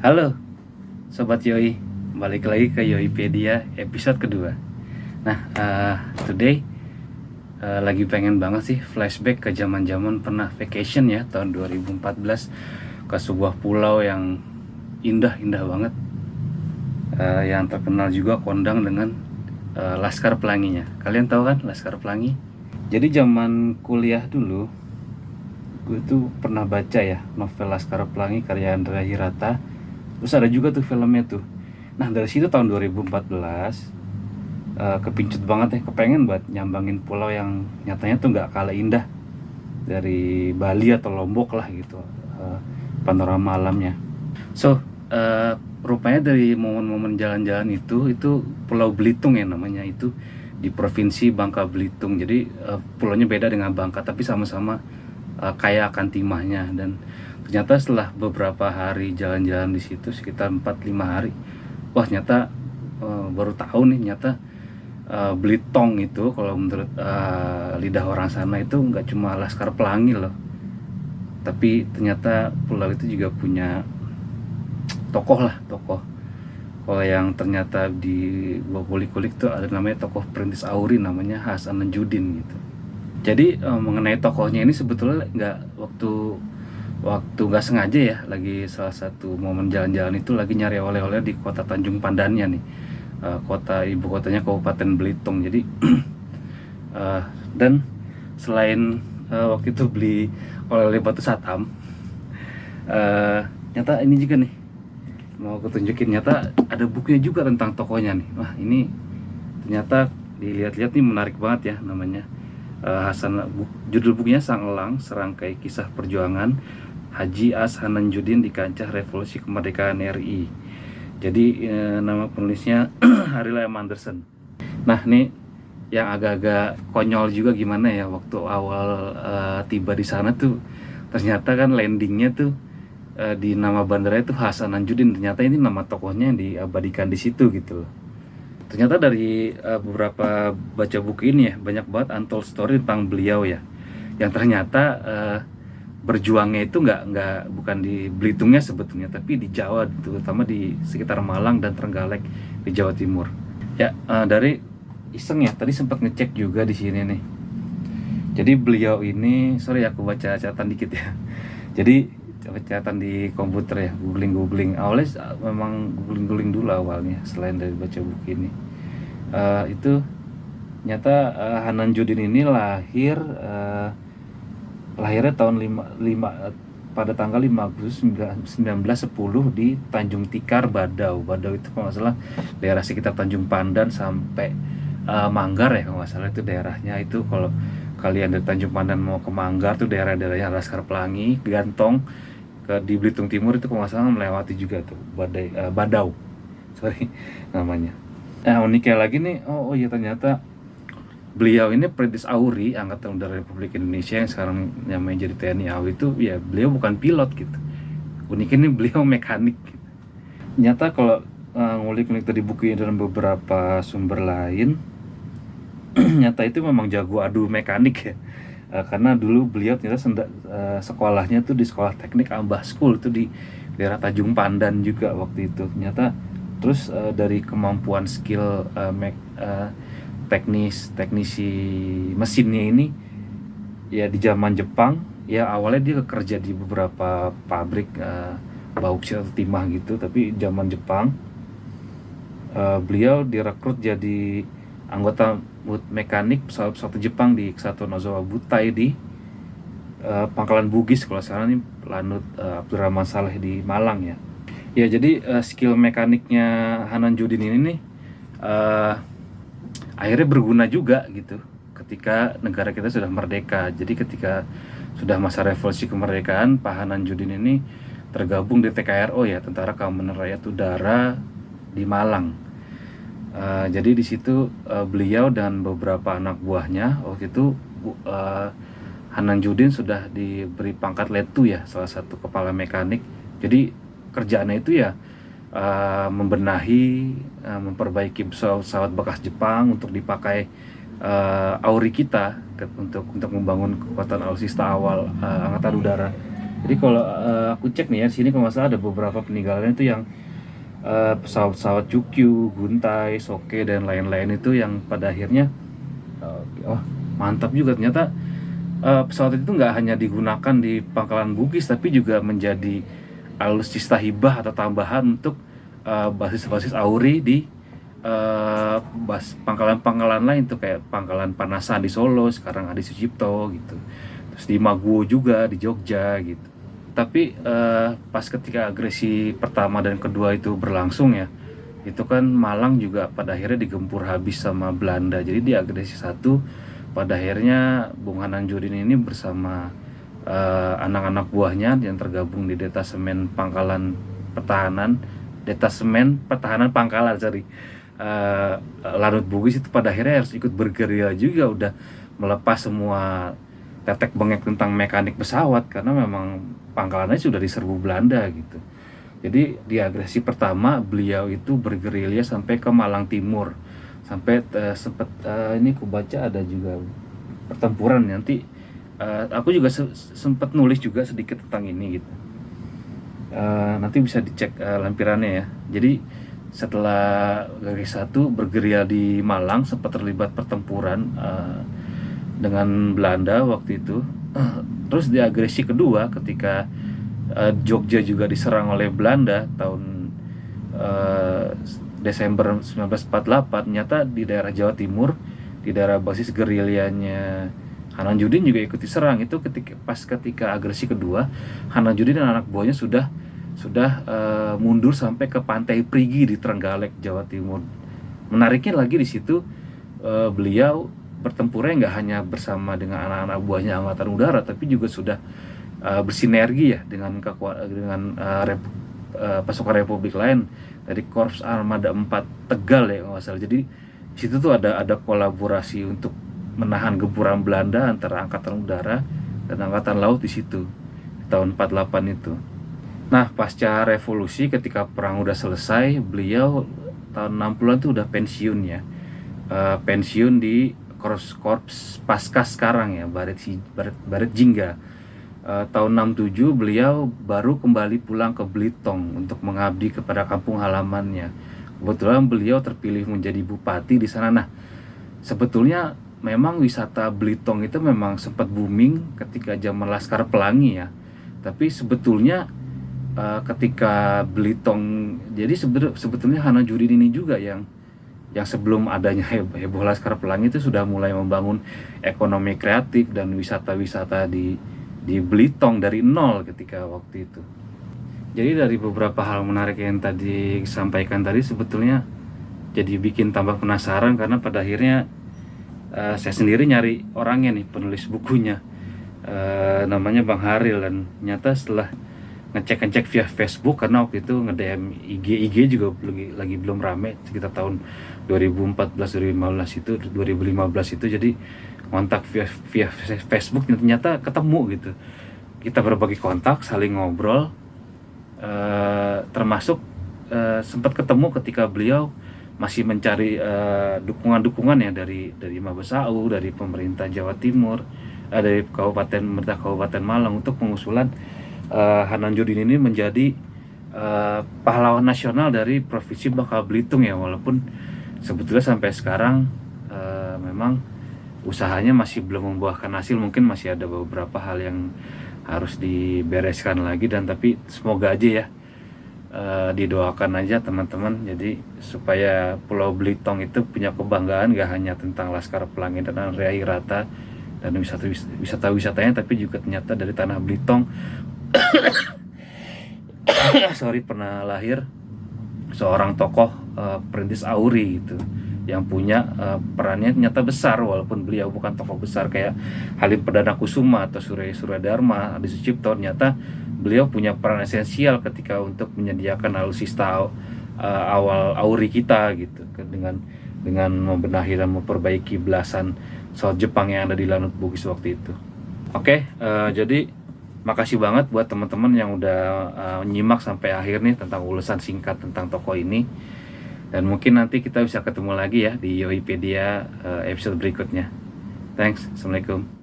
Halo Sobat Yoi, balik lagi ke Yoipedia episode kedua. Nah, today lagi pengen banget sih flashback ke zaman-zaman pernah vacation ya tahun 2014 ke sebuah pulau yang indah-indah banget, yang terkenal juga kondang dengan Laskar Pelanginya. Kalian tahu kan Laskar Pelangi? Jadi zaman kuliah dulu, gue tuh pernah baca ya novel Laskar Pelangi karya Andrea Hirata. Terus ada juga tuh filmnya tuh. Nah dari situ tahun 2014 kepincut banget ya, kepengen buat nyambangin pulau yang nyatanya tuh nggak kalah indah dari Bali atau Lombok lah gitu, panorama alamnya. So rupanya dari momen-momen jalan-jalan itu Pulau Belitung ya namanya, itu di provinsi Bangka Belitung. Jadi pulaunya beda dengan Bangka tapi sama-sama kaya akan timahnya. Dan ternyata setelah beberapa hari jalan-jalan di situ sekitar 4-5 hari, wah ternyata baru tahu nih, ternyata Belitung itu kalau menurut lidah orang sana itu nggak cuma Laskar Pelangi loh, tapi ternyata pulau itu juga punya tokoh lah, tokoh. Kalau yang ternyata di gua kulik-kulik tuh ada namanya tokoh Perintis Auri, namanya Hasan Nanjudin gitu. Jadi mengenai tokohnya ini sebetulnya waktu nggak sengaja ya, lagi salah satu momen jalan-jalan itu lagi nyari oleh-oleh di kota Tanjung Pandannya nih, kota ibu kotanya Kabupaten Belitung. Jadi dan selain waktu itu beli oleh-oleh batu satam, nyata ini juga nih mau ketunjukin, nyata ada bukunya juga tentang tokohnya nih. Wah ini ternyata dilihat-lihat nih menarik banget ya, namanya judul bukunya Sang Elang, Serangkai Kisah Perjuangan Haji As Hananjudin di Kancah Revolusi Kemerdekaan RI. Jadi nama penulisnya Harila M. Anderson. Nah ini yang agak-agak konyol juga gimana ya, waktu awal tiba di sana tuh ternyata kan landingnya tuh di nama bandara itu Hasan Nanjudin. Ternyata ini nama tokohnya yang diabadikan di situ gitu loh. Ternyata dari beberapa baca buku ini ya, banyak banget untold story tentang beliau ya, yang ternyata berjuangnya itu bukan di Belitungnya sebetulnya, tapi di Jawa, terutama di sekitar Malang dan Trenggalek di Jawa Timur. Ya dari iseng ya, tadi sempat ngecek juga di sini nih. Jadi beliau ini, sorry aku baca catatan dikit ya. Jadi catatan di komputer ya, googling. Awalnya memang googling dulu awalnya, selain dari baca buku ini. Itu nyata Hananjudin ini lahirnya tahun pada tanggal 5 Agustus 1910 di Tanjung Tikar, Badau. Badau itu kalau nggak salah daerah sekitar Tanjung Pandan sampai Manggar ya kalau nggak salah itu daerahnya. Itu kalau kalian dari Tanjung Pandan mau ke Manggar tuh daerah-daerahnya Laskar Pelangi, Gantong, di Belitung Timur itu kalau nggak salah melewati juga tuh Badau, sorry namanya. Nah uniknya lagi nih, oh iya ternyata beliau ini Perintis Auri, Angkatan Udara Republik Indonesia yang sekarang namanya jadi TNI AU, itu ya beliau bukan pilot gitu. Uniknya ini beliau mekanik gitu. Nyata kalau ngulik-ngulik tadi bukunya dalam beberapa sumber lain, nyata itu memang jago adu mekanik ya. Karena dulu beliau ternyata sekolahnya tuh di Sekolah Teknik Ambah School itu di daerah Tanjung Pandan juga waktu itu. Ternyata terus dari kemampuan skill teknisi mesinnya ini ya di zaman Jepang ya, awalnya dia kerja di beberapa pabrik bauksit atau timah gitu, tapi zaman Jepang beliau direkrut jadi anggota mekanik pesawat Jepang di Satuan Ozawa Butai di Pangkalan Bugis, kalau sekarang ini Lanut Abdurrahman Saleh di Malang ya. Ya jadi skill mekaniknya Hananjudin ini nih akhirnya berguna juga gitu ketika negara kita sudah merdeka. Jadi ketika sudah masa revolusi kemerdekaan, Pak Hananjudin ini tergabung di TKRO ya, Tentara Keamanan Rakyat Udara di Malang. Jadi di situ beliau dan beberapa anak buahnya waktu itu Hananjudin sudah diberi pangkat Letu ya, salah satu kepala mekanik. Jadi kerjaannya itu ya membenahi, memperbaiki pesawat bekas Jepang untuk dipakai Auri kita untuk membangun kekuatan alutsista awal Angkatan Udara Jadi kalau aku cek nih ya, di sini kalau nggak salah ada beberapa peninggalan itu yang pesawat-pesawat Chukyu, Guntai, Soke dan lain-lain itu yang pada akhirnya oh mantap juga ternyata. Pesawat itu nggak hanya digunakan di Pangkalan Bugis tapi juga menjadi alutsista hibah atau tambahan untuk basis-basis AURI di pangkalan-pangkalan lain tuh, kayak Pangkalan Panasan di Solo, sekarang Adi Sucipto gitu, terus di Maguwo juga di Jogja gitu. Tapi pas ketika agresi pertama dan kedua itu berlangsung ya, itu kan Malang juga pada akhirnya digempur habis sama Belanda. Jadi di agresi satu pada akhirnya Bung Hananjurin ini bersama anak-anak buahnya yang tergabung di Detasemen Pangkalan Pertahanan Detasemen Pertahanan Pangkalan Lanut Bugis itu pada akhirnya harus ikut bergerilya juga, udah melepas semua tetek bengek tentang mekanik pesawat karena memang pangkalannya sudah diserbu Belanda gitu. Jadi di agresi pertama beliau itu bergerilya sampai ke Malang Timur, sampai sempat ini aku baca ada juga pertempuran nanti. Aku juga sempat nulis juga sedikit tentang ini gitu. Nanti bisa dicek lampirannya ya. Jadi setelah agresi 1 bergerilya di Malang, sempat terlibat pertempuran dengan Belanda waktu itu. Terus di agresi kedua ketika Jogja juga diserang oleh Belanda tahun Desember 1948, ternyata di daerah Jawa Timur, di daerah basis gerilyanya Hananjurin juga ikut diserang. Itu ketika agresi kedua, Hananjurin dan anak buahnya sudah mundur sampai ke Pantai Prigi di Trenggalek, Jawa Timur. Menariknya lagi di situ beliau pertempurannya nggak hanya bersama dengan anak-anak buahnya Angkatan Udara, tapi juga sudah bersinergi ya dengan pasukan Republik lain dari Korps Armada 4 Tegal ya kalau nggak salah. Jadi di situ tuh ada kolaborasi untuk menahan gempuran Belanda antara Angkatan Udara dan Angkatan Laut di situ di tahun 48 itu. Nah, pasca revolusi ketika perang udah selesai, beliau tahun 60-an tuh udah pensiun ya. Pensiun di Korps Paskas sekarang ya, Baret Jingga. Tahun 67 beliau baru kembali pulang ke Belitung untuk mengabdi kepada kampung halamannya. Kebetulan beliau terpilih menjadi bupati di sana. Nah, sebetulnya memang wisata Belitung itu memang sempat booming ketika zaman Laskar Pelangi ya. Tapi sebetulnya ketika Belitung, jadi sebetulnya Hananjurin ini juga yang sebelum adanya heboh Laskar Pelangi itu sudah mulai membangun ekonomi kreatif dan wisata-wisata di Belitung dari nol ketika waktu itu. Jadi dari beberapa hal menarik yang tadi disampaikan tadi, sebetulnya jadi bikin tambah penasaran karena pada akhirnya saya sendiri nyari orangnya nih, penulis bukunya, namanya Bang Haril, dan nyata setelah ngecek via Facebook, karena waktu itu nge-DM IG juga lagi belum rame sekitar tahun 2014 2015 itu, jadi kontak via Facebook, ternyata ketemu gitu. Kita berbagi kontak, saling ngobrol, termasuk sempat ketemu ketika beliau masih mencari dukungan ya dari Mabes AU, dari pemerintah Jawa Timur, dari pemerintah Kabupaten Malang untuk pengusulan Hananjurin ini menjadi pahlawan nasional dari Provinsi Bangka Belitung ya, walaupun sebetulnya sampai sekarang memang usahanya masih belum membuahkan hasil. Mungkin masih ada beberapa hal yang harus dibereskan lagi, dan tapi semoga aja ya, didoakan aja teman-teman, jadi supaya Pulau Belitung itu punya kebanggaan gak hanya tentang Laskar Pelangi dan Area Hirata dan wisata-wisatanya, tapi juga ternyata dari tanah Belitung pernah lahir seorang tokoh perintis AURI gitu, yang punya perannya ternyata besar, walaupun beliau bukan tokoh besar kayak Halim Perdana Kusuma atau Surya Dharma, Adi Sucipto. Ternyata beliau punya peran esensial ketika untuk menyediakan alutsista awal AURI kita gitu, dengan membenahi dan memperbaiki belasan pesawat Jepang yang ada di Lanut Bugis waktu itu. Oke, jadi makasih banget buat teman-teman yang udah nyimak sampai akhir nih tentang ulasan singkat tentang tokoh ini. Dan mungkin nanti kita bisa ketemu lagi ya di Yoipedia episode berikutnya. Thanks, Assalamualaikum.